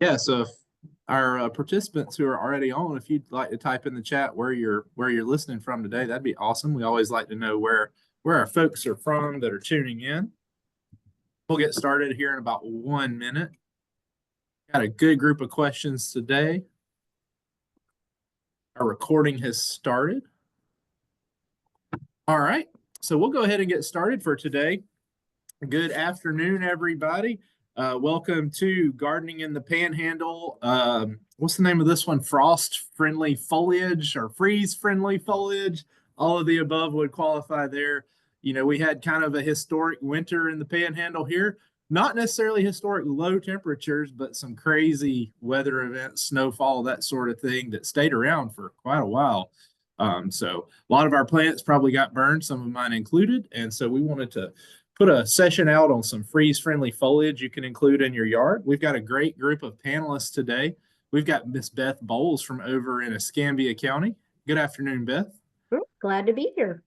Yeah, so if our participants who are already on, if you'd like to type in the chat where you're listening from today, that'd be awesome. We always like to know where our folks are from that are tuning in. We'll get started here in about 1 minute. Got a good group of questions today. Our recording has started. All right, so we'll go ahead and get started for today. Good afternoon, everybody. Welcome to Gardening in the Panhandle. What's the name of this one? Frost-friendly foliage or freeze-friendly foliage. All of the above would qualify there. You know, we had kind of a historic winter in the Panhandle here. Not necessarily historic low temperatures, but some crazy weather events, snowfall, that sort of thing that stayed around for quite a while. So a lot of our plants probably got burned, some of mine included. And so we wanted to put a session out on some freeze-friendly foliage you can include in your yard. We've got a great group of panelists today. We've got Miss Beth Bowles from over in Escambia County. Good afternoon, Beth. Glad to be here.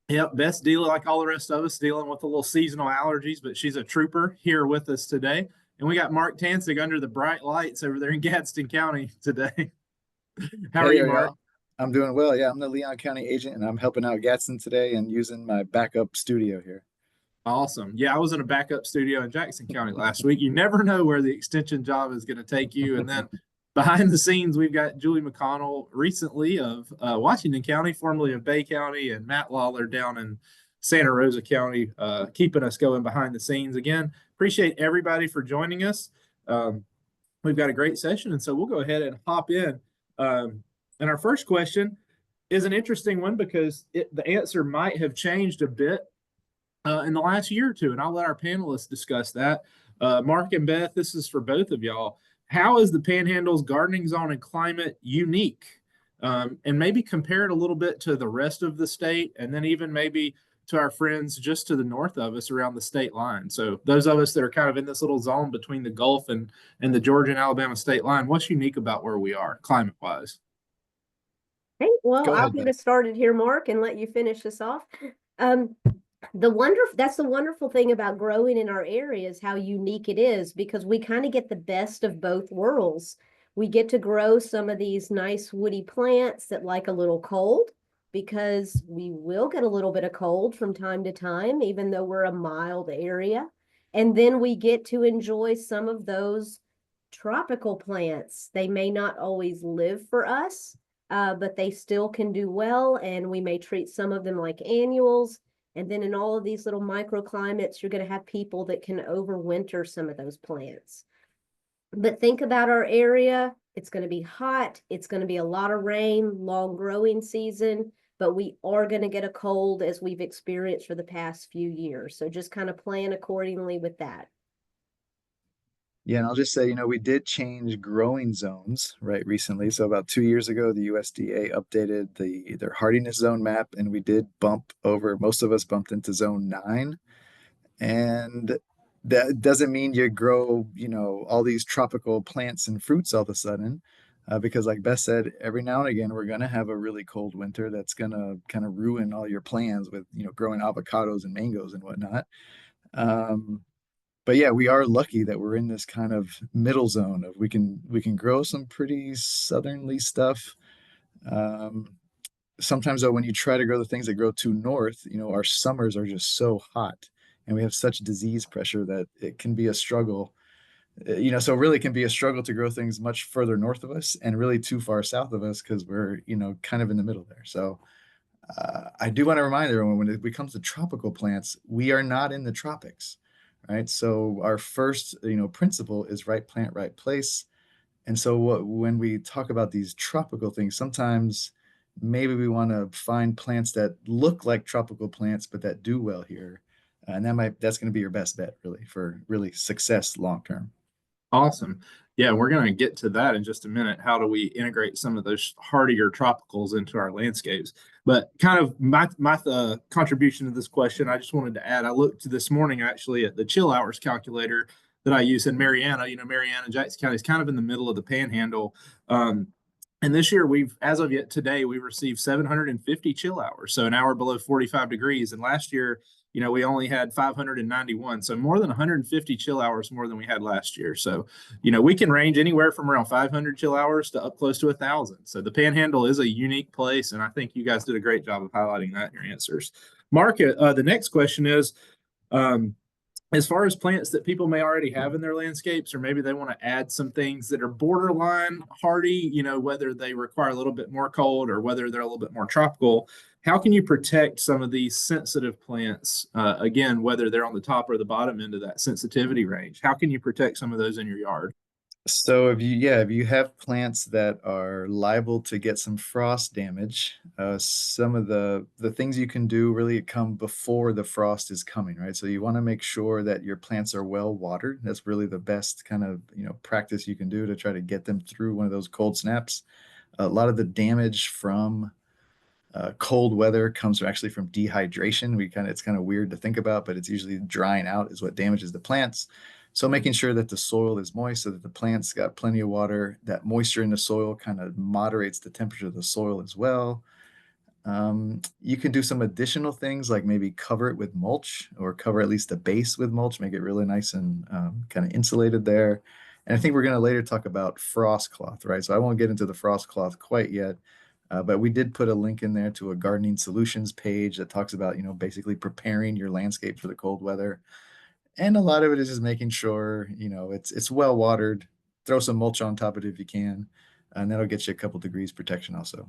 Yep, Beth's dealing like all the rest of us, dealing with a little seasonal allergies, but she's a trooper here with us today. And we got Mark Tansig under the bright lights over there in Gadsden County today. How are you, Mark? I'm doing well. Yeah, I'm the Leon County agent, and I'm helping out Gadsden today and using my backup studio here. Awesome. Yeah, I was in a backup studio in Jackson County last week. You never know where the extension job is going to take you. And then behind the scenes, we've got Julie McConnell recently of Washington County, formerly of Bay County, and Matt Lawler down in Santa Rosa County, keeping us going behind the scenes. Again, appreciate everybody for joining us. We've got a great session, and so we'll go ahead and hop in. And our first question is an interesting one because the answer might have changed a bit in the last year or two, and I'll let our panelists discuss that. Mark and Beth, this is for both of y'all. How is the Panhandle's gardening zone and climate unique? And maybe compare it a little bit to the rest of the state, and then even maybe to our friends just to the north of us around the state line. So those of us that are kind of in this little zone between the Gulf and the Georgia and Alabama state line, what's unique about where we are climate-wise? Hey, well, I'll get us started here, Mark, and let you finish this off. That's the wonderful thing about growing in our area is how unique it is, because we kind of get the best of both worlds. We get to grow some of these nice woody plants that like a little cold, because we will get a little bit of cold from time to time, even though we're a mild area. And then we get to enjoy some of those tropical plants. They may not always live for us, but they still can do well, and we may treat some of them like annuals. And then in all of these little microclimates, you're going to have people that can overwinter some of those plants. But think about our area. It's going to be hot. It's going to be a lot of rain, long growing season, but we are going to get a cold as we've experienced for the past few years. So just kind of plan accordingly with that. Yeah, and I'll just say, we did change growing zones, right, recently. So about 2 years ago, the USDA updated their hardiness zone map, and we did most of us bumped into zone 9. And that doesn't mean you grow, all these tropical plants and fruits all of a sudden, because like Beth said, every now and again, we're going to have a really cold winter that's going to kind of ruin all your plans with, growing avocados and mangoes and whatnot. But yeah, we are lucky that we're in this kind of middle zone of we can grow some pretty southerly stuff. Sometimes though, when you try to grow the things that grow too north, our summers are just so hot, and we have such disease pressure that it can be a struggle. So it really can be a struggle to grow things much further north of us and really too far south of us, because we're kind of in the middle there. So I do want to remind everyone, when it comes to tropical plants, we are not in the tropics. Right. So our first, principle is right plant, right place. And so when we talk about these tropical things, sometimes maybe we want to find plants that look like tropical plants, but that do well here. And that's going to be your best bet, really, for really success long term. Awesome. Yeah, we're going to get to that in just a minute. How do we integrate some of those hardier tropicals into our landscapes? But kind of my contribution to this question, I just wanted to add, I looked this morning actually at the chill hours calculator that I use in Mariana. Mariana, Jackson County is kind of in the middle of the Panhandle. And this year, as of yet today, we received 750 chill hours, so an hour below 45 degrees. And last year, we only had 591, so more than 150 chill hours more than we had last year. So, we can range anywhere from around 500 chill hours to up close to 1,000. So the Panhandle is a unique place, and I think you guys did a great job of highlighting that in your answers. Mark, the next question is, as far as plants that people may already have in their landscapes, or maybe they want to add some things that are borderline hardy, whether they require a little bit more cold or whether they're a little bit more tropical, how can you protect some of these sensitive plants? Again, whether they're on the top or the bottom end of that sensitivity range, how can you protect some of those in your yard? So if you have plants that are liable to get some frost damage, some of the things you can do really come before the frost is coming, right? So you want to make sure that your plants are well watered. That's really the best kind of, practice you can do to try to get them through one of those cold snaps. A lot of the damage from cold weather comes actually from dehydration. It's kind of weird to think about, but it's usually drying out is what damages the plants. So making sure that the soil is moist so that the plants got plenty of water, that moisture in the soil kind of moderates the temperature of the soil as well. You can do some additional things like maybe cover it with mulch or cover at least the base with mulch, make it really nice and kind of insulated there. And I think we're going to later talk about frost cloth, right? So I won't get into the frost cloth quite yet. But we did put a link in there to a gardening solutions page that talks about, basically preparing your landscape for the cold weather. And a lot of it is just making sure, it's well watered. Throw some mulch on top of it if you can, and that'll get you a couple degrees protection also.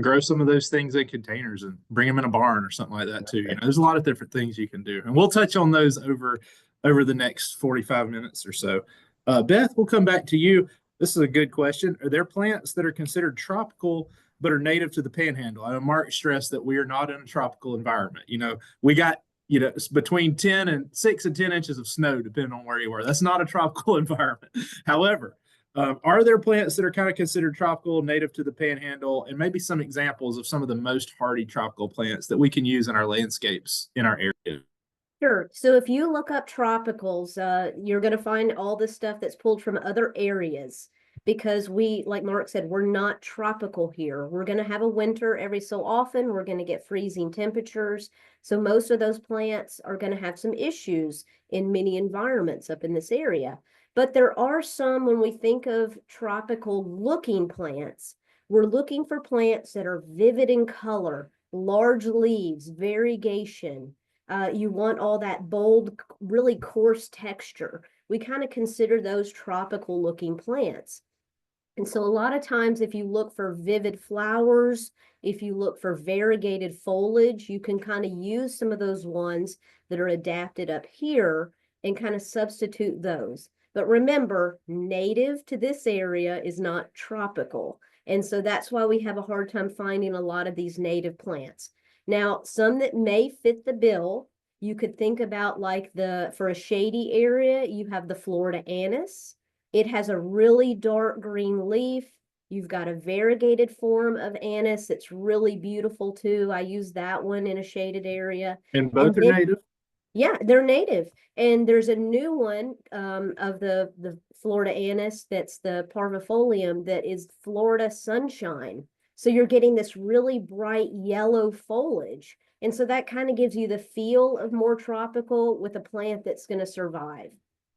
Grow some of those things in containers and bring them in a barn or something like that too. There's a lot of different things you can do, and we'll touch on those over the next 45 minutes or so. Beth, we'll come back to you. This is a good question. Are there plants that are considered tropical but are native to the Panhandle? I know Mark stressed that we are not in a tropical environment. We got it's between 6 and 10 inches of snow, depending on where you were. That's not a tropical environment. However, are there plants that are kind of considered tropical, native to the Panhandle, and maybe some examples of some of the most hardy tropical plants that we can use in our landscapes in our area? Sure. So if you look up tropicals, you're going to find all this stuff that's pulled from other areas because like Mark said, we're not tropical here. We're going to have a winter every so often. We're going to get freezing temperatures. So most of those plants are going to have some issues in many environments up in this area. But there are some, when we think of tropical looking plants, we're looking for plants that are vivid in color, large leaves, variegation. You want all that bold, really coarse texture. We kind of consider those tropical looking plants. And so a lot of times if you look for vivid flowers, if you look for variegated foliage, you can kind of use some of those ones that are adapted up here and kind of substitute those. But remember, native to this area is not tropical. And so that's why we have a hard time finding a lot of these native plants. Now, some that may fit the bill, you could think about like for a shady area, you have the Florida anise. It has a really dark green leaf. You've got a variegated form of anise that's really beautiful too. I use that one in a shaded area. And both are native? Yeah, they're native. And there's a new one of the Florida anise that's the parvifolium that is Florida sunshine. So you're getting this really bright yellow foliage. And so that kind of gives you the feel of more tropical with a plant that's going to survive.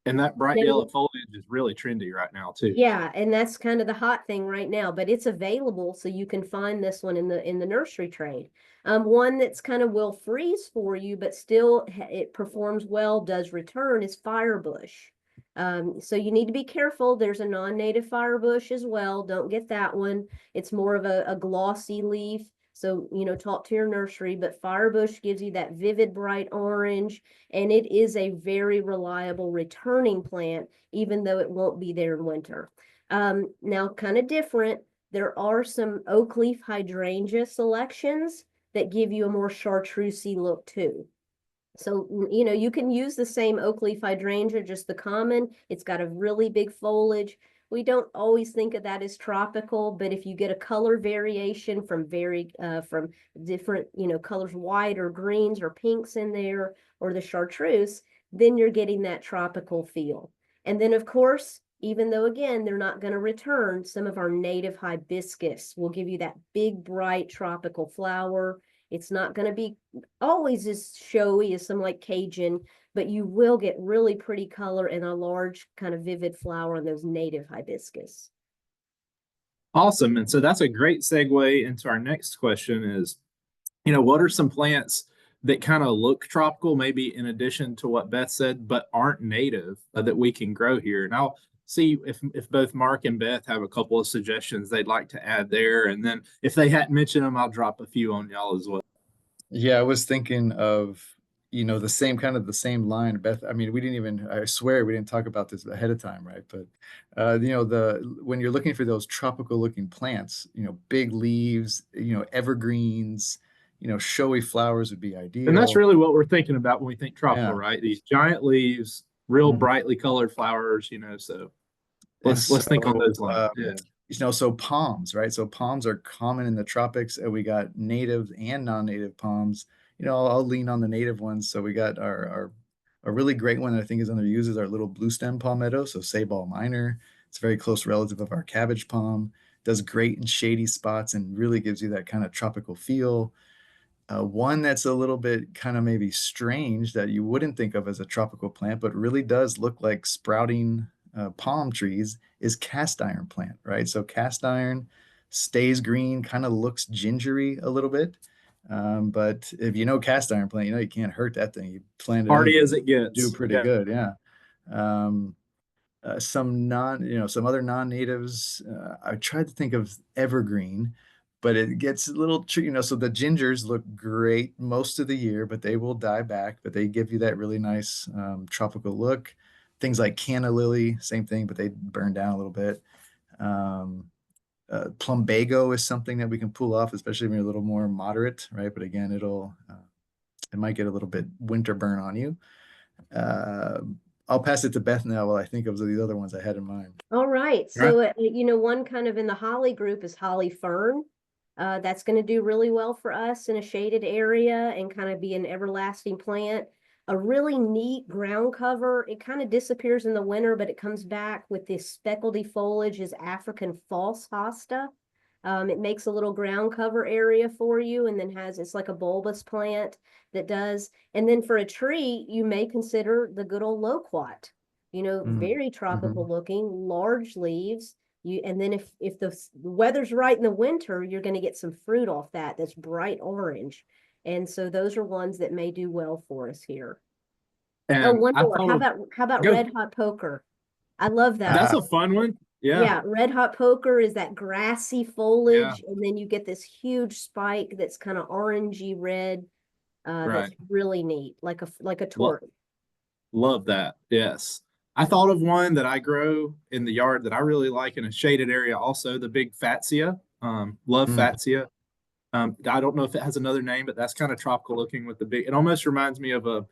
And that bright yellow foliage is really trendy right now too. Yeah, and that's kind of the hot thing right now, but it's available, so you can find this one in the nursery trade. One that's kind of will freeze for you, but still it performs well, does return, is firebush. So you need to be careful. There's a non-native firebush as well. Don't get that one. It's more of a glossy leaf. So, talk to your nursery, but firebush gives you that vivid, bright orange, and it is a very reliable returning plant, even though it won't be there in winter. Now, kind of different, there are some oak leaf hydrangea selections that give you a more chartreusey look too. So, you can use the same oak leaf hydrangea, just the common. It's got a really big foliage. We don't always think of that as tropical, but if you get a color variation from different, colors, white or greens or pinks in there, or the chartreuse, then you're getting that tropical feel. And then of course, even though again, they're not going to return, some of our native hibiscus will give you that big, bright tropical flower. It's not going to be always as showy as some like Cajun, but you will get really pretty color and a large kind of vivid flower on those native hibiscus. Awesome. And so that's a great segue into our next question is, what are some plants that kind of look tropical, maybe in addition to what Beth said, but aren't native that we can grow here? And I'll see if both Mark and Beth have a couple of suggestions they'd like to add there. And then if they hadn't mentioned them, I'll drop a few on y'all as well. Yeah, I was thinking of, the same line, Beth. I mean, I swear we didn't talk about this ahead of time, right? But when you're looking for those tropical looking plants, big leaves, evergreens, showy flowers would be ideal. And that's really what we're thinking about when we think tropical, Yeah. right? These giant leaves, real Mhm. brightly colored flowers, so let's think on those lines. So palms, right? So palms are common in the tropics, and we got native and non-native palms. I'll lean on the native ones. So we got our a really great one that I think is underused is our little blue stem palmetto. So Sabal minor. It's a very close relative of our cabbage palm. Does great in shady spots and really gives you that kind of tropical feel. One that's a little bit kind of maybe strange that you wouldn't think of as a tropical plant, but really does look like sprouting palm trees is cast iron plant, right? So cast iron stays green, kind of looks gingery a little bit. But if you know cast iron plant, you can't hurt that thing. You plant it Hardy in, as it gets. do pretty good, yeah. Some other non-natives. I tried to think of evergreen, but it gets a little tricky, so the gingers look great most of the year, but they will die back, but they give you that really nice tropical look. Things like canna lily, same thing, but they burn down a little bit. Plumbago is something that we can pull off, especially when you're a little more moderate, right? But again, it might get a little bit winter burn on you. I'll pass it to Beth now while I think of the other ones I had in mind. All right. So, one kind of in the holly group is holly fern. That's going to do really well for us in a shaded area and kind of be an everlasting plant. A really neat ground cover. It kind of disappears in the winter, but it comes back with this speckledy foliage is African false hosta. It makes a little ground cover area for you and then it's like a bulbous plant that does. And then for a tree, you may consider the good old loquat, very tropical looking, large leaves. And then if the weather's right in the winter, you're going to get some fruit off that's bright orange. And so those are ones that may do well for us here. And one more. How about red hot poker? I love that. That's a fun one. Yeah. Red hot poker is that grassy foliage, and then you get this huge spike that's kind of orangey red. That's really neat, like a torch. Love that. Yes. I thought of one that I grow in the yard that I really like in a shaded area also, the big Fatsia. Love Fatsia. I don't know if it has another name, but that's kind of tropical looking with the big, it almost reminds me of a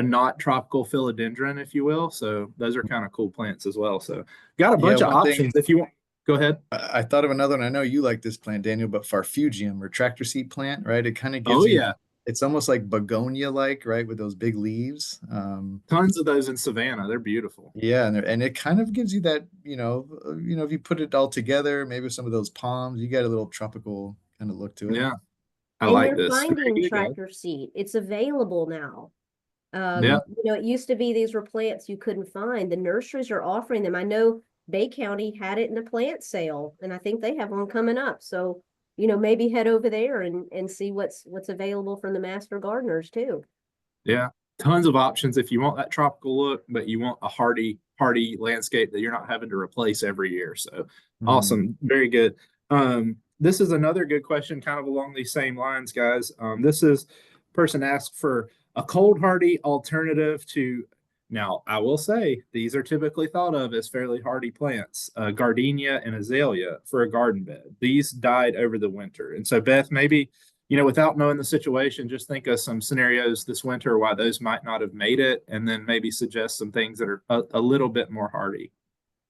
not tropical philodendron, if you will. So those are kind of cool plants as well. So got a bunch of options if you want. Go ahead. I thought of another one. I know you like this plant, Daniel, but Farfugium, retractor seat plant, right? It kind of gives it's almost like begonia-like, right? With those big leaves. Tons of those in Savannah. They're beautiful. Yeah. And it kind of gives you that, if you put it all together, maybe some of those palms, you get a little tropical kind of look to it. Yeah. I like this. Finding tractor seat. It's available now. It used to be these were plants you couldn't find. The nurseries are offering them. I know Bay County had it in a plant sale, and I think they have one coming up. So, maybe head over there and see what's available from the master gardeners too. Yeah. Tons of options if you want that tropical look, but you want a hardy landscape that you're not having to replace every year. So awesome. Very good. This is another good question, kind of along these same lines, guys. This person asked for a cold hardy alternative to, now I will say these are typically thought of as fairly hardy plants, gardenia and azalea for a garden bed. These died over the winter. And so Beth, maybe, without knowing the situation, just think of some scenarios this winter why those might not have made it, and then maybe suggest some things that are a little bit more hardy.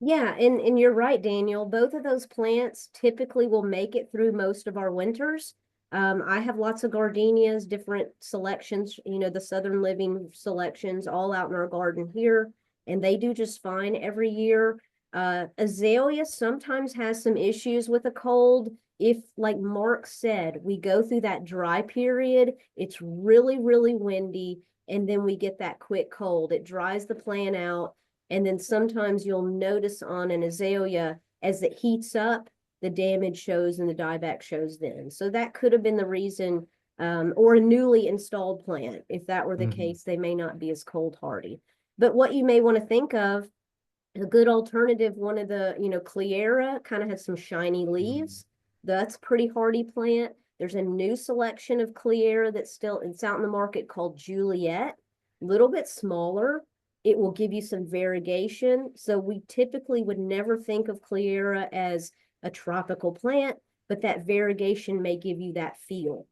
Yeah, and you're right, Daniel. Both of those plants typically will make it through most of our winters. I have lots of gardenias, different selections, the Southern Living selections all out in our garden here, and they do just fine every year. Azalea sometimes has some issues with a cold. If, like Mark said, we go through that dry period, it's really, really windy, and then we get that quick cold. It dries the plant out, and then sometimes you'll notice on an azalea, as it heats up, the damage shows and the dieback shows then. So that could have been the reason, or a newly installed plant. If that were the case, they may not be as cold hardy. But what you may want to think of, a good alternative, one of the, Cleara kind of has some shiny leaves. That's pretty hardy plant. There's a new selection of Cleara it's out in the market called Juliet, a little bit smaller. It will give you some variegation. So we typically would never think of Cleara as a tropical plant, but that variegation may give you that feel.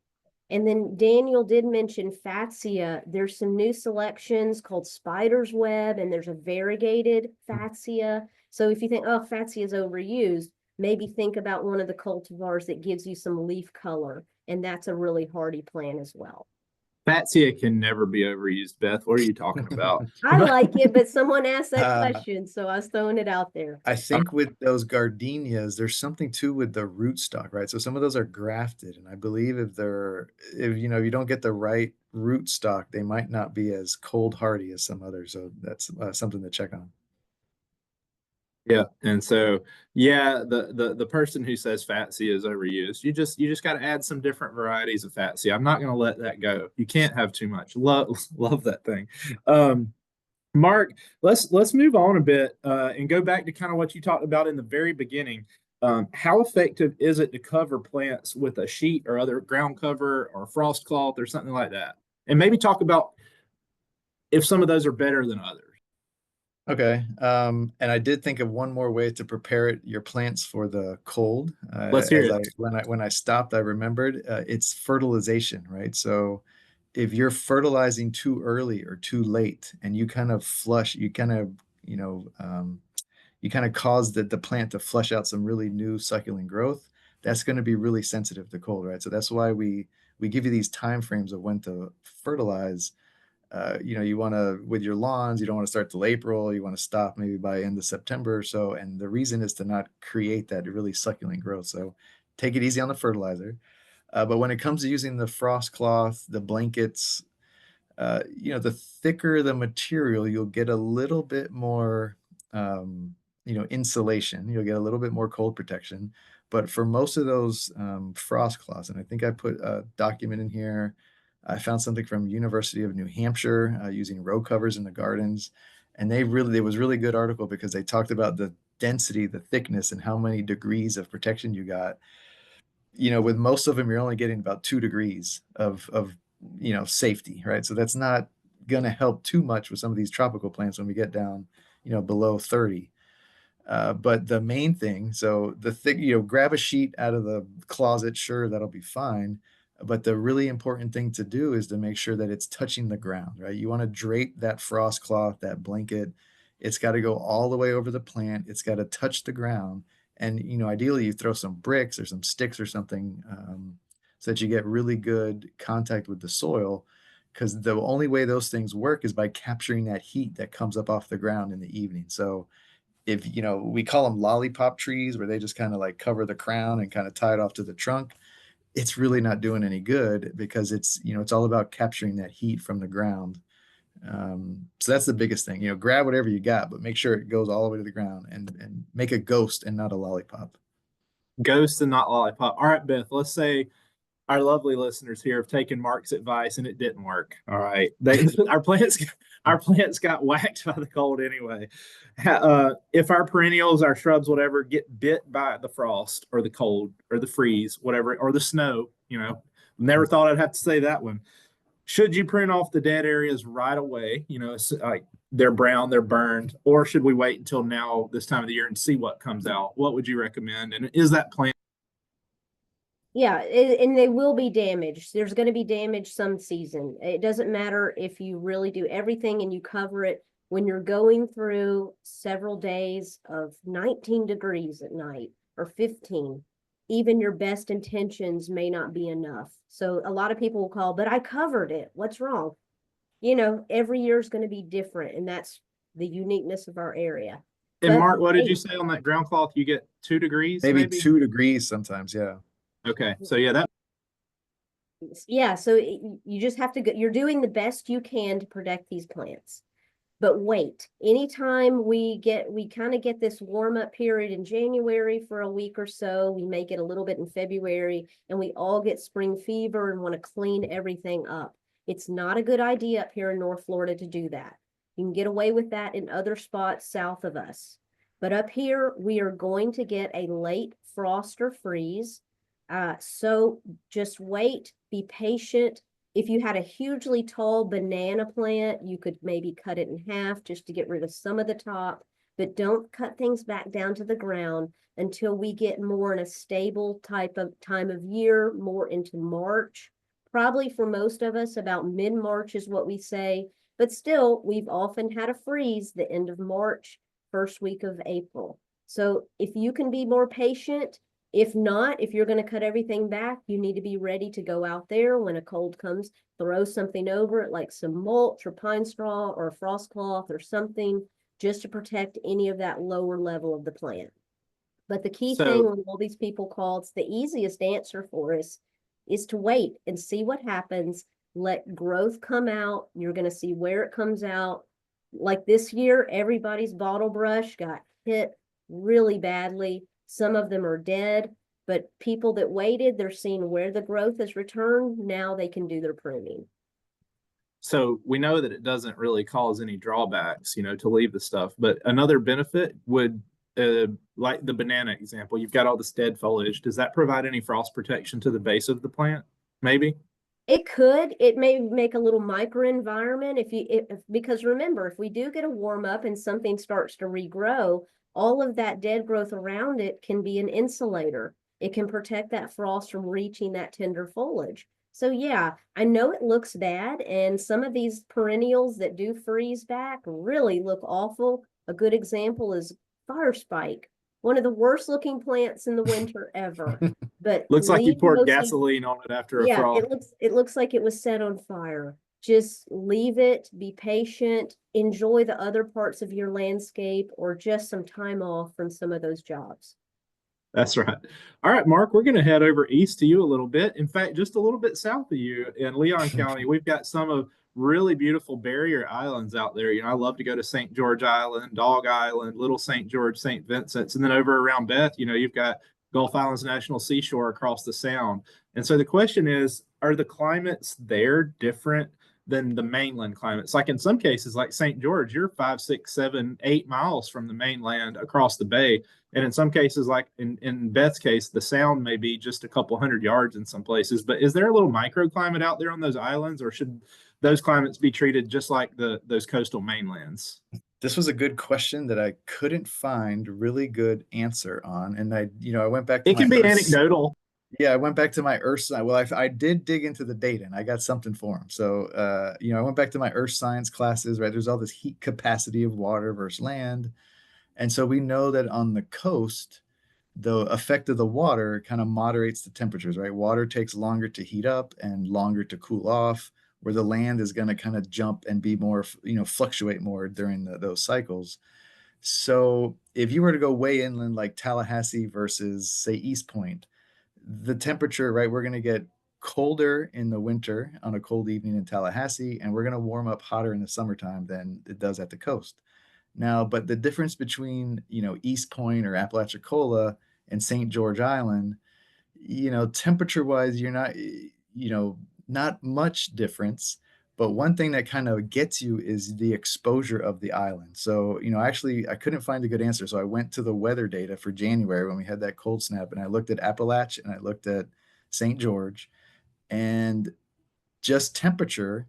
And then Daniel did mention Fatsia. There's some new selections called Spider's Web, and there's a variegated Fatsia. So if you think, oh, Fatsia is overused, maybe think about one of the cultivars that gives you some leaf color, and that's a really hardy plant as well. Fatsia can never be overused, Beth. What are you talking about? I like it, but someone asked that question, so I was throwing it out there. I think with those gardenias, there's something too with the rootstock, right? So some of those are grafted, and I believe if you don't get the right rootstock, they might not be as cold hardy as some others. So that's something to check on. Yeah, and so yeah, the person who says Fatsia is overused, you just got to add some different varieties of Fatsia. I'm not going to let that go. You can't have too much. Love that thing. Mark, let's move on a bit and go back to kind of what you talked about in the very beginning. How effective is it to cover plants with a sheet or other ground cover or frost cloth or something like that? And maybe talk about if some of those are better than others. Okay. And I did think of one more way to prepare your plants for the cold. Let's hear it. When I stopped, I remembered it's fertilization, right? So if you're fertilizing too early or too late, and you kind of you kind of cause the plant to flush out some really new succulent growth, that's going to be really sensitive to cold, right? So that's why we give you these time frames of when to fertilize. You want to, with your lawns, you don't want to start till April. You want to stop maybe by end of September or so. And the reason is to not create that really succulent growth. So take it easy on the fertilizer. But when it comes to using the frost cloth, the blankets, the thicker the material, you'll get a little bit more, insulation. You'll get a little bit more cold protection. But for most of those frost cloths, and I think I put a document in here, I found something from University of New Hampshire using row covers in the gardens. And it was really good article because they talked about the density, the thickness, and how many degrees of protection you got. With most of them, you're only getting about 2 degrees of safety, right? So that's not going to help too much with some of these tropical plants when we get down, below 30. But the main thing, so the thick, grab a sheet out of the closet, sure, that'll be fine. But the really important thing to do is to make sure that it's touching the ground, right? You want to drape that frost cloth, that blanket. It's got to go all the way over the plant. It's got to touch the ground. And, ideally you throw some bricks or some sticks or something so that you get really good contact with the soil, because the only way those things work is by capturing that heat that comes up off the ground in the evening. So if, we call them lollipop trees, where they just kind of like cover the crown and kind of tie it off to the trunk, it's really not doing any good, because it's all about capturing that heat from the ground. So that's the biggest thing. Grab whatever you got, but make sure it goes all the way to the ground, and make a ghost and not a lollipop. Ghost and not lollipop. All right, Beth, let's say our lovely listeners here have taken Mark's advice and it didn't work. All right. Our plants got whacked by the cold anyway. If our perennials, our shrubs, whatever, get bit by the frost or the cold or the freeze, whatever, or the snow, never thought I'd have to say that one. Should you prune off the dead areas right away? It's like they're brown, they're burned, or should we wait until now, this time of the year, and see what comes out? What would you recommend? And is that plant? Yeah, and they will be damaged. There's going to be damage some season. It doesn't matter if you really do everything and you cover it when you're going through several days of 19 degrees at night or 15. Even your best intentions may not be enough. So a lot of people will call, but I covered it. What's wrong? Every year is going to be different, and that's the uniqueness of our area. And But Mark, what did you wait, say on that ground cloth? You get 2 degrees, Maybe maybe? 2 degrees sometimes. Yeah. Okay. So yeah, that yeah, so you just have to go, you're doing the best you can to protect these plants. But wait, anytime we kind of get this warm up period in January for a week or so, we may get a little bit in February, and we all get spring fever and want to clean everything up. It's not a good idea up here in North Florida to do that. You can get away with that in other spots south of us. But up here, we are going to get a late frost or freeze. So just wait, be patient. If you had a hugely tall banana plant, you could maybe cut it in half just to get rid of some of the top, but don't cut things back down to the ground until we get more in a stable type of time of year, more into March. Probably for most of us, about mid-March is what we say, but still, we've often had a freeze the end of March, first week of April. So if you can be more patient, if not, if you're going to cut everything back, you need to be ready to go out there when a cold comes, throw something over it like some mulch or pine straw or a frost cloth or something just to protect any of that lower level of the plant. But the key thing so when all these people call, it's the easiest answer for us is to wait and see what happens. Let growth come out. You're going to see where it comes out. Like this year, everybody's bottle brush got hit really badly. Some of them are dead, but people that waited, they're seeing where the growth has returned. Now they can do their pruning. so we know that it doesn't really cause any drawbacks, to leave the stuff. But another benefit would, like the banana example, you've got all this dead foliage. Does that provide any frost protection to the base of the plant? Maybe. It could. It may make a little microenvironment because remember, if we do get a warm up and something starts to regrow, all of that dead growth around it can be an insulator. It can protect that frost from reaching that tender foliage. So yeah, I know it looks bad, and some of these perennials that do freeze back really look awful. A good example is fire spike, one of the worst looking plants in the winter ever. But Looks like you leave poured those things. gasoline on it after a Yeah, frost. it looks like it was set on fire. Just leave it, be patient, enjoy the other parts of your landscape, or just some time off from some of those jobs. That's right. All right, Mark, we're going to head over east to you a little bit. In fact, just a little bit south of you in Leon County, we've got some of really beautiful barrier islands out there. I love to go to St. George Island, Dog Island, Little St. George, St. Vincent's, and then over around Beth, you've got Gulf Islands National Seashore across the Sound. And so the question is, are the climates there different than the mainland climates? Like in some cases, like St. George, you're 5, 6, 7, 8 miles from the mainland across the bay. And in some cases, like in Beth's case, the Sound may be just a couple hundred yards in some places. But is there a little microclimate out there on those islands, or should those climates be treated just like those coastal mainlands? This was a good question that I couldn't find a really good answer on. And I went back to It my can be Earth. anecdotal. Yeah, I went back to my Earth science. Well, I did dig into the data and I got something for them. So, I went back to my Earth science classes, right? There's all this heat capacity of water versus land. And so we know that on the coast, the effect of the water kind of moderates the temperatures, right? Water takes longer to heat up and longer to cool off, where the land is going to kind of jump and be more, fluctuate more during those cycles. So if you were to go way inland, like Tallahassee versus, say, East Point, the temperature, right, we're going to get colder in the winter on a cold evening in Tallahassee, and we're going to warm up hotter in the summertime than it does at the coast. Now, but the difference between, East Point or Apalachicola and St. George Island, temperature wise, you're not, not much difference. But one thing that kind of gets you is the exposure of the island. So, actually, I couldn't find a good answer. So I went to the weather data for January when we had that cold snap, and I looked at Appalach and I looked at St. George, and just temperature,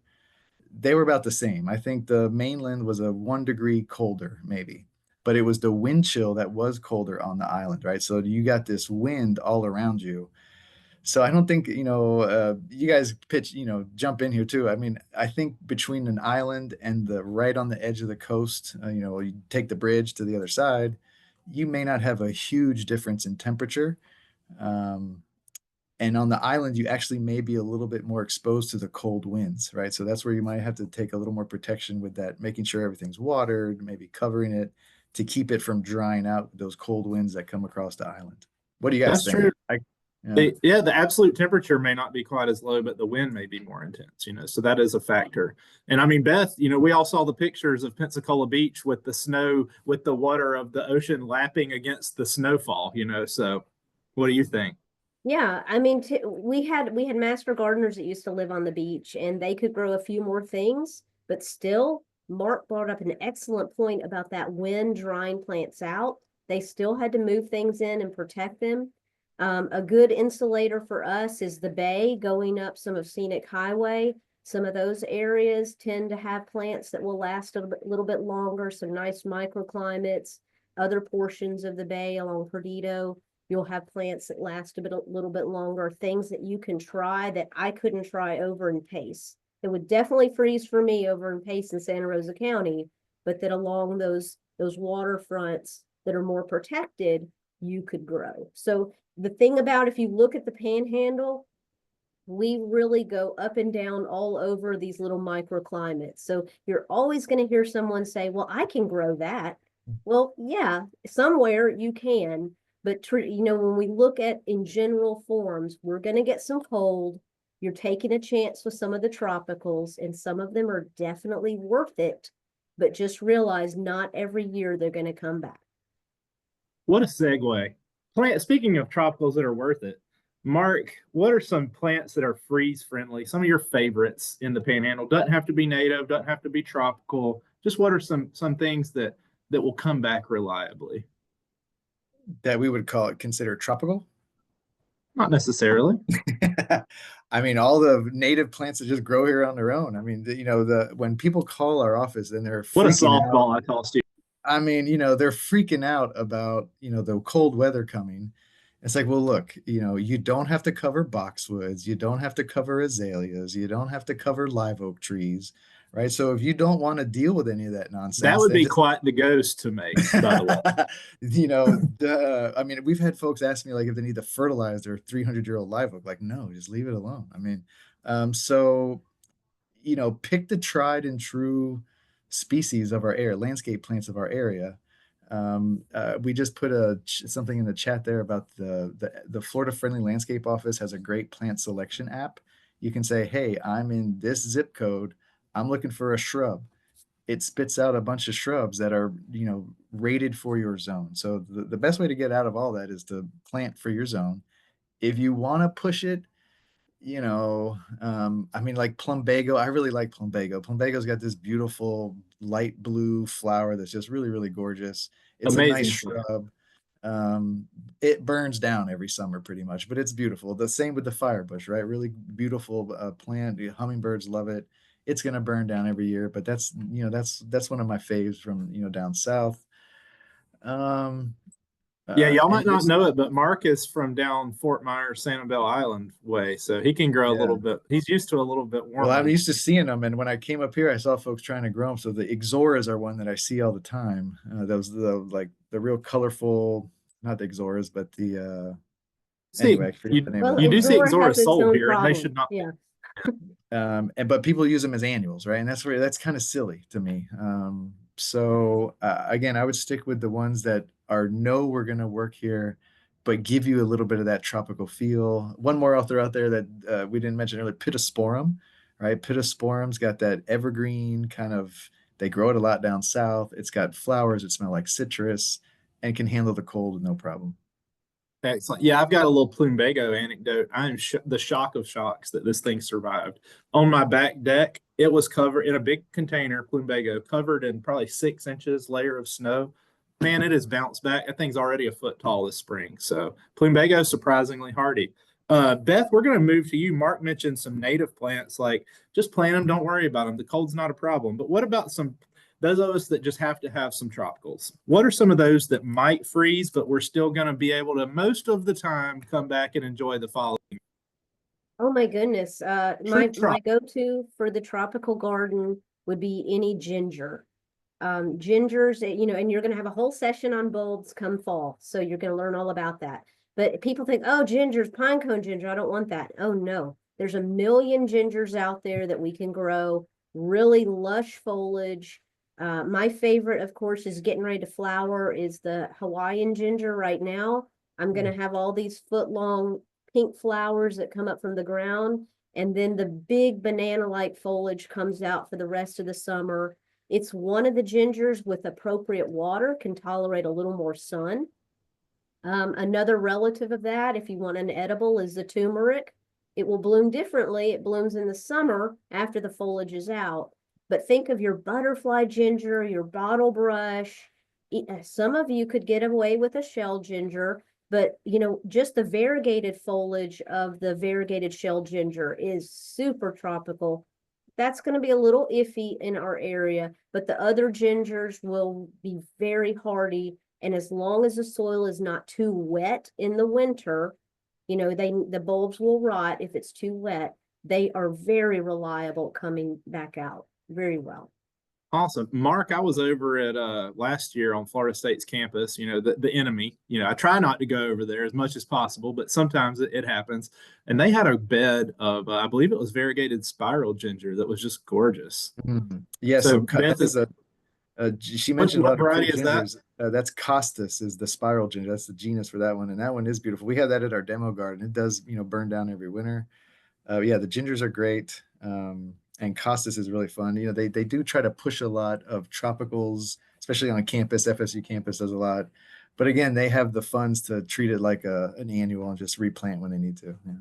they were about the same. I think the mainland was a 1 degree colder, maybe, but it was the wind chill that was colder on the island, right? So you got this wind all around you. So I don't think, you guys jump in here too. I mean, I think between an island and the right on the edge of the coast, you take the bridge to the other side, you may not have a huge difference in temperature. Um, and on the island, you actually may be a little bit more exposed to the cold winds, right? So that's where you might have to take a little more protection with that, making sure everything's watered, maybe covering it, to keep it from drying out those cold winds that come across the island. What do you guys That's think? true. Yeah. Yeah, the absolute temperature may not be quite as low, but the wind may be more intense, so that is a factor. And I mean, Beth, we all saw the pictures of Pensacola Beach with the snow, with the water of the ocean lapping against the snowfall, so what do you think? Yeah, I mean, we had master gardeners that used to live on the beach, and they could grow a few more things, but still, Mark brought up an excellent point about that wind drying plants out. They still had to move things in and protect them. A good insulator for us is the bay going up some of Scenic Highway. Some of those areas tend to have plants that will last a little bit longer, some nice microclimates. Other portions of the bay along Perdido, you'll have plants that last a little bit longer, things that you can try that I couldn't try over in Pace. It would definitely freeze for me over in Pace in Santa Rosa County, but that along those waterfronts that are more protected, you could grow. So the thing about, if you look at the Panhandle, we really go up and down all over these little microclimates. So you're always going to hear someone say, well, I can grow that. Well, yeah, somewhere you can. But when we look at in general forms, we're going to get some cold. You're taking a chance with some of the tropicals, and some of them are definitely worth it. But just realize not every year they're going to come back. What a segue. Speaking of tropicals that are worth it, Mark, what are some plants that are freeze friendly? Some of your favorites in the Panhandle? Doesn't have to be native, doesn't have to be tropical. Just what are some things that will come back reliably? That we would consider tropical? Not necessarily. I mean, all the native plants that just grow here on their own. I mean, when people call our office and they're What a freaking out. softball I tossed you. I mean, they're freaking out about, the cold weather coming. It's like, well, look, you don't have to cover boxwoods. You don't have to cover azaleas. You don't have to cover live oak trees, right? So if you don't want to deal with any of that nonsense, that would then be just quite the ghost to make, by the way. I mean, we've had folks ask me like if they need to fertilize their 300-year-old live oak. Like, no, just leave it alone. I mean, so pick the tried and true species of our area, landscape plants of our area. We just put something in the chat there about the Florida Friendly Landscape Office has a great plant selection app. You can say, hey, I'm in this zip code. I'm looking for a shrub. It spits out a bunch of shrubs that are, rated for your zone. So the best way to get out of all that is to plant for your zone. If you want to push it, I mean, like plumbago, I really like plumbago. Plumbago's got this beautiful light blue flower that's just really, really gorgeous. It's Amazing. A nice shrub. It burns down every summer pretty much, but it's beautiful. The same with the firebush, right? Really beautiful plant. Hummingbirds love it. It's going to burn down every year, but that's one of my faves from, down south. Yeah, y'all might not know it, but Mark is from down Fort Myers, Sanibel Island way, so he can grow a little bit. He's used to a little bit warmer. Well, I'm used to seeing them, and when I came up here, I saw folks trying to grow them. So the Ixoras are one that I see all the time. Those the real colorful, not the Ixoras, but the anyway, I forget the name of you do see Ixora Ixoras sold here, problem. and they should not. Yeah. But people use them as annuals, right? And that's kind of silly to me. So again, I would stick with the ones that we're going to work here, but give you a little bit of that tropical feel. One more author out there that we didn't mention earlier, Pittosporum, right? Pittosporum's got that evergreen kind of, they grow it a lot down south. It's got flowers that smell like citrus and can handle the cold with no problem. Excellent. Yeah, I've got a little plumbago anecdote. I'm the shock of shocks that this thing survived. On my back deck, it was covered in a big container, plumbago, covered in probably 6 inches layer of snow. Man, it has bounced back. That thing's already a foot tall this spring. So plumbago is surprisingly hardy. Beth, we're going to move to you. Mark mentioned some native plants, like just plant them. Don't worry about them. The cold's not a problem. But what about those of us that just have to have some tropicals? What are some of those that might freeze, but we're still going to be able to most of the time come back and enjoy the fall? Oh my goodness. My go-to for the tropical garden would be any ginger. Gingers, and you're going to have a whole session on bulbs come fall. So you're going to learn all about that. But people think, oh, gingers, pine cone ginger, I don't want that. Oh no, there's a million gingers out there that we can grow, really lush foliage. My favorite, of course, is getting ready to flower is the Hawaiian ginger right now. I'm going to have all these foot-long pink flowers that come up from the ground. And then the big banana-like foliage comes out for the rest of the summer. It's one of the gingers with appropriate water, can tolerate a little more sun. Another relative of that, if you want an edible, is the turmeric. It will bloom differently. It blooms in the summer after the foliage is out. But think of your butterfly ginger, your bottle brush. Some of you could get away with a shell ginger, but just the variegated foliage of the variegated shell ginger is super tropical. That's going to be a little iffy in our area, but the other gingers will be very hardy. And as long as the soil is not too wet in the winter, the bulbs will rot if it's too wet. They are very reliable coming back out very well. Awesome. Mark, I was over at last year on Florida State's campus, the enemy. I try not to go over there as much as possible, but sometimes it happens. And they had a bed of, I believe it was variegated spiral ginger that was just gorgeous. Yeah, so Beth, that is she mentioned what a lot of cool variety is that? gingers. That's Costas is the spiral ginger. That's the genus for that one. And that one is beautiful. We have that at our demo garden. It does, burn down every winter. Yeah, the gingers are great. And Costas is really fun. They do try to push a lot of tropicals, especially on campus. FSU campus does a lot. But again, they have the funds to treat it like an annual and just replant when they need to. Yeah.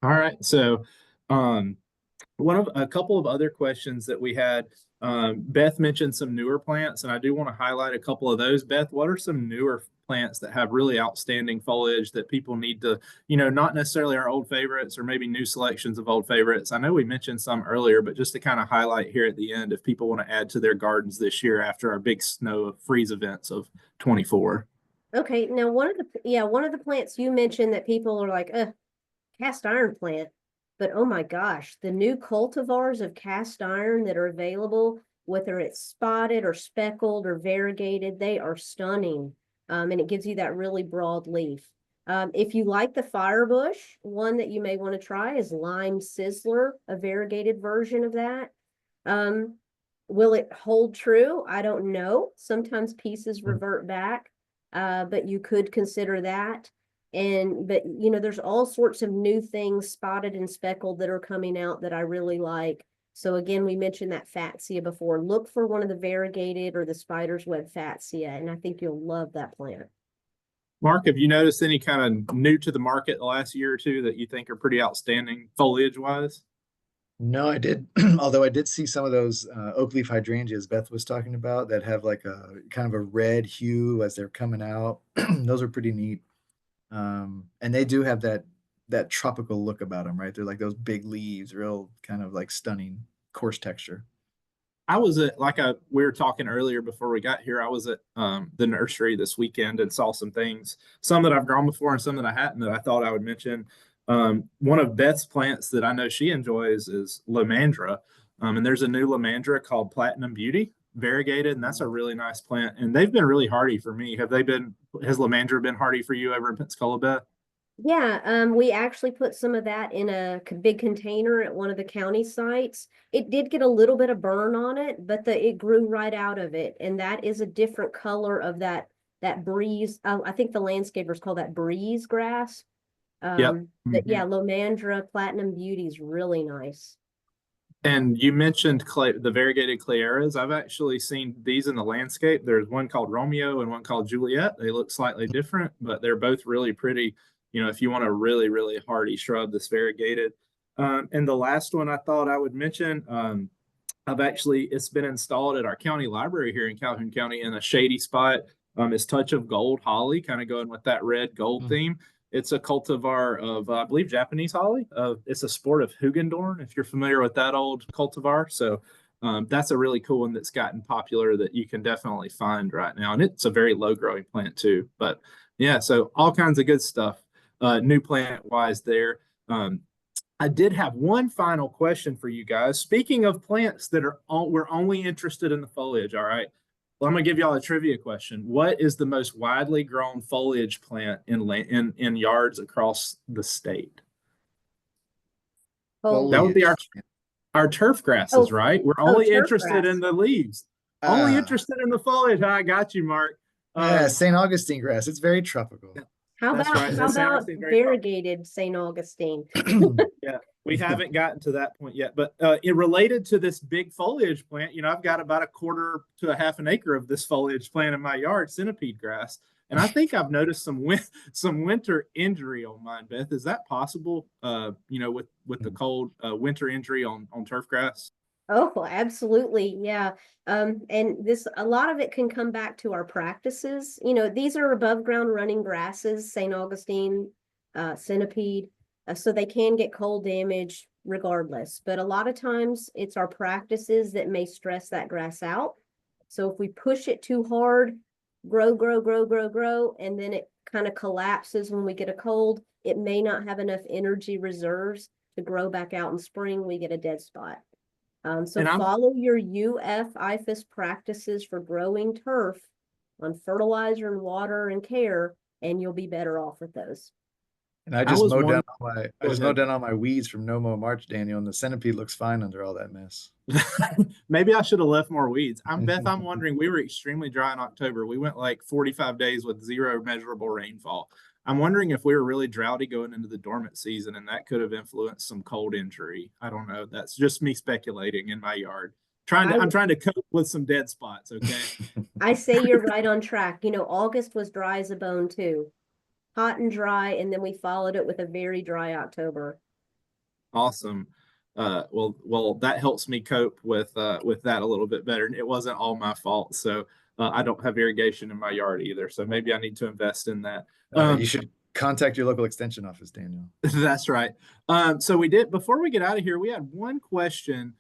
All right. So a couple of other questions that we had. Beth mentioned some newer plants, and I do want to highlight a couple of those. Beth, what are some newer plants that have really outstanding foliage that people need to, not necessarily our old favorites or maybe new selections of old favorites? I know we mentioned some earlier, but just to kind of highlight here at the end, if people want to add to their gardens this year after our big snow freeze events of 24. Okay, now one of the plants you mentioned that people are like, cast iron plant. But oh my gosh, the new cultivars of cast iron that are available, whether it's spotted or speckled or variegated, they are stunning. And it gives you that really broad leaf. If you like the firebush, one that you may want to try is Lime Sizzler, a variegated version of that. Will it hold true? I don't know. Sometimes pieces revert back, but you could consider that. But there's all sorts of new things, spotted and speckled, that are coming out that I really like. So again, we mentioned that Fatsia before. Look for one of the variegated or the spider's web Fatsia, and I think you'll love that plant. Mark, have you noticed any kind of new to the market the last year or two that you think are pretty outstanding foliage wise? No, I did. Although I did see some of those oak leaf hydrangeas Beth was talking about that have like a kind of a red hue as they're coming out. Those are pretty neat. And they do have that tropical look about them, right? They're like those big leaves, real kind of like stunning, coarse texture. I was at we were talking earlier before we got here. I was at the nursery this weekend and saw some things, some that I've grown before and some that I hadn't, that I thought I would mention. One of Beth's plants that I know she enjoys is Lomandra. And there's a new Lomandra called Platinum Beauty, variegated, and that's a really nice plant. And they've been really hardy for me. Has Lomandra been hardy for you over in Pensacola, Beth? Yeah, we actually put some of that in a big container at one of the county sites. It did get a little bit of burn on it, but it grew right out of it. And that is a different color of that breeze. I think the landscapers call that breeze grass. Yep. But yeah, Lomandra Platinum Beauty is really nice. And you mentioned the variegated Clairas. I've actually seen these in the landscape. There's one called Romeo and one called Juliet. They look slightly different, but they're both really pretty. If you want a really, really hardy shrub that's variegated. And the last one I thought I would mention, it's been installed at our county library here in Calhoun County in a shady spot. Is Touch of Gold holly, kind of going with that red gold theme. It's a cultivar of, I believe, Japanese holly. It's a sport of Hugendorn, if you're familiar with that old cultivar. So that's a really cool one that's gotten popular that you can definitely find right now. And it's a very low growing plant too. But yeah, so all kinds of good stuff. New plant wise there. I did have one final question for you guys. Speaking of plants that we're only interested in the foliage, all right. Well, I'm gonna give y'all a trivia question. What is the most widely grown foliage plant in yards across the state? Oh, That would be our Our turf grasses, Oh, right? We're oh, only turf interested grass. in the leaves. Only Ah, interested in the foliage. I got you, Mark. yeah, St. Augustine grass. It's very tropical. That's right. How That's St. about Augustine, very popular. variegated St. Augustine? Yeah, we haven't gotten to that point yet. But it related to this big foliage plant, I've got about a quarter to a half an acre of this foliage plant in my yard, centipede grass. And I think I've noticed some winter injury on mine, Beth. Is that possible? With the cold winter injury on turf grass. Oh, absolutely. Yeah. And a lot of it can come back to our practices. These are above ground running grasses, St. Augustine, centipede. So they can get cold damage regardless. But a lot of times it's our practices that may stress that grass out. So if we push it too hard, grow, grow, grow, grow, grow, and then it kind of collapses when we get a cold, it may not have enough energy reserves to grow back out in spring. We get a dead spot. So And I'm follow your IFAS practices for growing turf on fertilizer and water and care, and you'll be better off with those. And I I just was mowed down one. all my I Go just mowed ahead. down all my weeds from No Mow March, Daniel, and the centipede looks fine under all that mess. Maybe I should have left more weeds. I'm wondering, we were extremely dry in October. We went like 45 days with zero measurable rainfall. I'm wondering if we were really droughty going into the dormant season, and that could have influenced some cold injury. I don't know. That's just me speculating in my yard. I'm trying to cope with some dead spots. Okay. I say you're right on track. August was dry as a bone too. Hot and dry, and then we followed it with a very dry October. Awesome. Well, that helps me cope with that a little bit better. It wasn't all my fault, so I don't have irrigation in my yard either. So maybe I need to invest in that. You should contact your local extension office, Daniel. That's right. So before we get out of here, we had one question.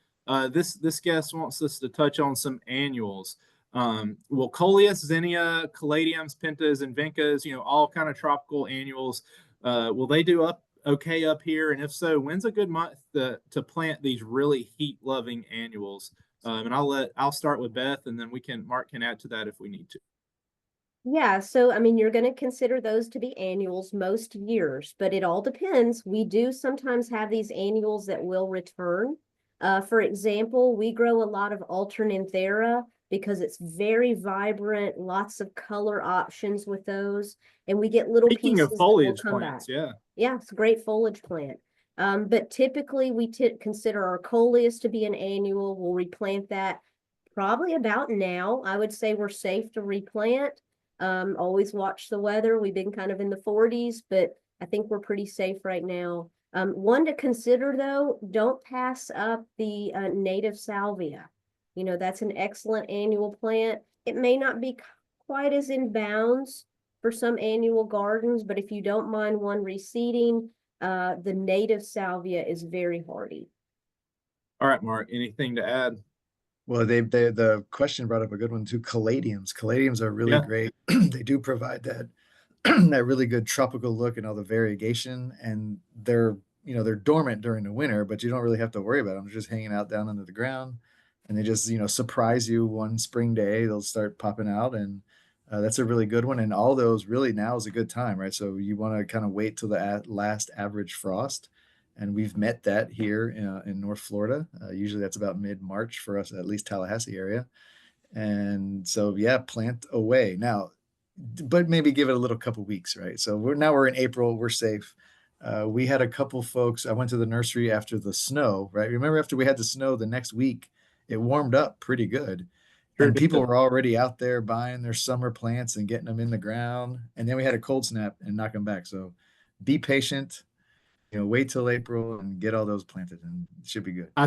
This guest wants us to touch on some annuals. Will Coleus, Zinnia, Caladiums, Pentas, and Vincas, all kind of tropical annuals, will they do okay up here? And if so, when's a good month to plant these really heat-loving annuals? And I'll start with Beth, and then Mark can add to that if we need to. Yeah, so you're going to consider those to be annuals most years, but it all depends. We do sometimes have these annuals that will return. For example, we grow a lot of Alternanthera because it's very vibrant, lots of color options with those, and we get little Speaking pieces of that will foliage come plants, back. yeah. Yeah, it's a great foliage plant. But typically we consider our Coleus to be an annual. We'll replant that probably about now. I would say we're safe to replant. Always watch the weather. We've been kind of in the 40s, but I think we're pretty safe right now. One to consider though, don't pass up the native salvia. That's an excellent annual plant. It may not be quite as in bounds for some annual gardens, but if you don't mind one reseeding, the native salvia is very hardy. All right, Mark, anything to add? Well, the question brought up a good one too. Caladiums. Caladiums are really Yeah. great. They do provide that that really good tropical look and all the variegation, and they're dormant during the winter, but you don't really have to worry about them. They're just hanging out down under the ground, and they just surprise you one spring day. They'll start popping out, and that's a really good one. And all those really now is a good time, right? So you want to kind of wait till the last average frost. And we've met that here in North Florida. Usually that's about mid-March for us, at least Tallahassee area. And so, yeah, plant away now, but maybe give it a little couple weeks, right? So we're in April, we're safe. We had a couple folks. I went to the nursery after the snow, right? Remember, after we had the snow, the next week it warmed up pretty good, Sure and people did. were already out there buying their summer plants and getting them in the ground. And then we had a cold snap and knock them back. So be patient. Wait till April and get all those planted, and it should be good. I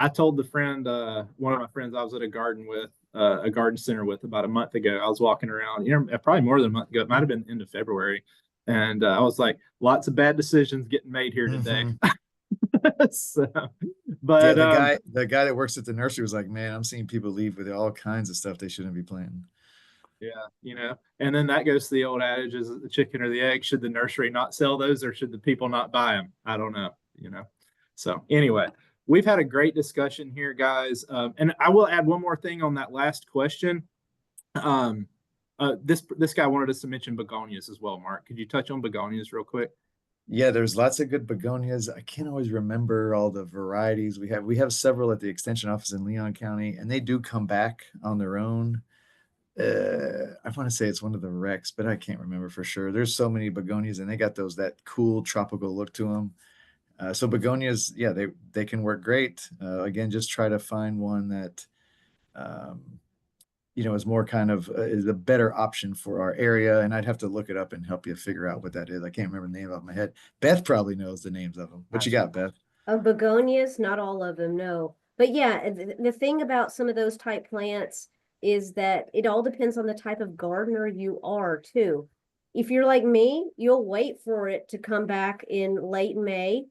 told one of my friends I was at a garden center with about a month ago. I was walking around, probably more than a month ago. It might have been end of February. And I was like, lots of bad decisions getting made here today. So, but yeah, the guy that works at the nursery was like, man, I'm seeing people leave with all kinds of stuff they shouldn't be planting. Yeah, and then that goes to the old adage: is it the chicken or the egg? Should the nursery not sell those, or should the people not buy them? I don't know. So anyway, we've had a great discussion here, guys. And I will add one more thing on that last question. This guy wanted us to mention begonias as well. Mark, could you touch on begonias real quick? Yeah, there's lots of good begonias. I can't always remember all the varieties we have. We have several at the extension office in Leon County, and they do come back on their own. I want to say it's one of the Rex, but I can't remember for sure. There's so many begonias, and they got those that cool tropical look to them. So begonias, yeah, they can work great. Again, just try to find one that um, is more kind of is a better option for our area. And I'd have to look it up and help you figure out what that is. I can't remember the name off my head. Beth probably knows the names of them. What you got, Beth? Of begonias, not all of them, no. But yeah, the thing about some of those type plants is that it all depends on the type of gardener you are too. If you're like me, you'll wait for it to come back in late May,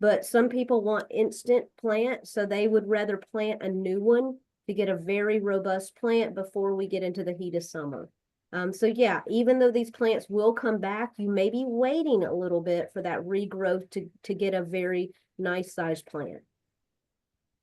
but some people want instant plant, so they would rather plant a new one to get a very robust plant before we get into the heat of summer. So yeah, even though these plants will come back, you may be waiting a little bit for that regrowth to get a very nice sized plant.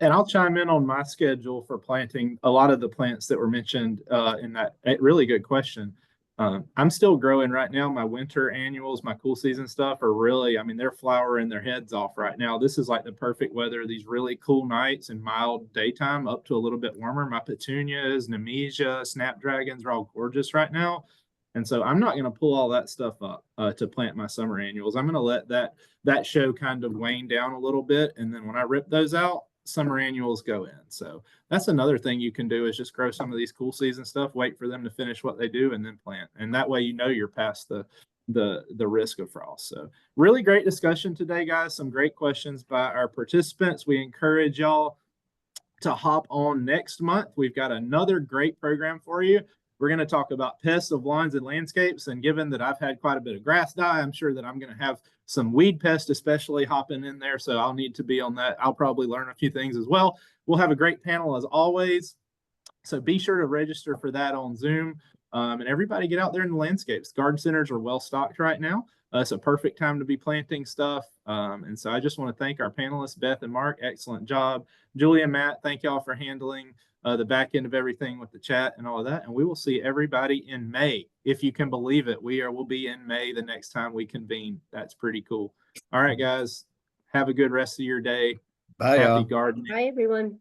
And I'll chime in on my schedule for planting a lot of the plants that were mentioned in that really good question. I'm still growing right now. My winter annuals, my cool season stuff are really, I mean, they're flowering their heads off right now. This is like the perfect weather, these really cool nights and mild daytime up to a little bit warmer. My petunias, nemesia, snapdragons are all gorgeous right now. And so I'm not going to pull all that stuff up to plant my summer annuals. I'm going to let that show kind of wane down a little bit. And then when I rip those out, summer annuals go in. So that's another thing you can do is just grow some of these cool season stuff, wait for them to finish what they do, and then plant. And that way, you're past the risk of frost. So really great discussion today, guys. Some great questions by our participants. We encourage y'all to hop on next month. We've got another great program for you. We're going to talk about pests of lawns and landscapes. And given that I've had quite a bit of grass die, I'm sure that I'm going to have some weed pest, especially hopping in there. So I'll need to be on that. I'll probably learn a few things as well. We'll have a great panel as always. So be sure to register for that on Zoom. And everybody get out there in the landscapes. Garden centers are well stocked right now. It's a perfect time to be planting stuff. And so I just want to thank our panelists, Beth and Mark. Excellent job. Julia and Matt, thank y'all for handling the back end of everything with the chat and all of that. And we will see everybody in May. If you can believe it, we'll be in May the next time we convene. That's pretty cool. All right, guys. Have a good rest of your day. Bye, Happy y'all. gardening. Bye, everyone.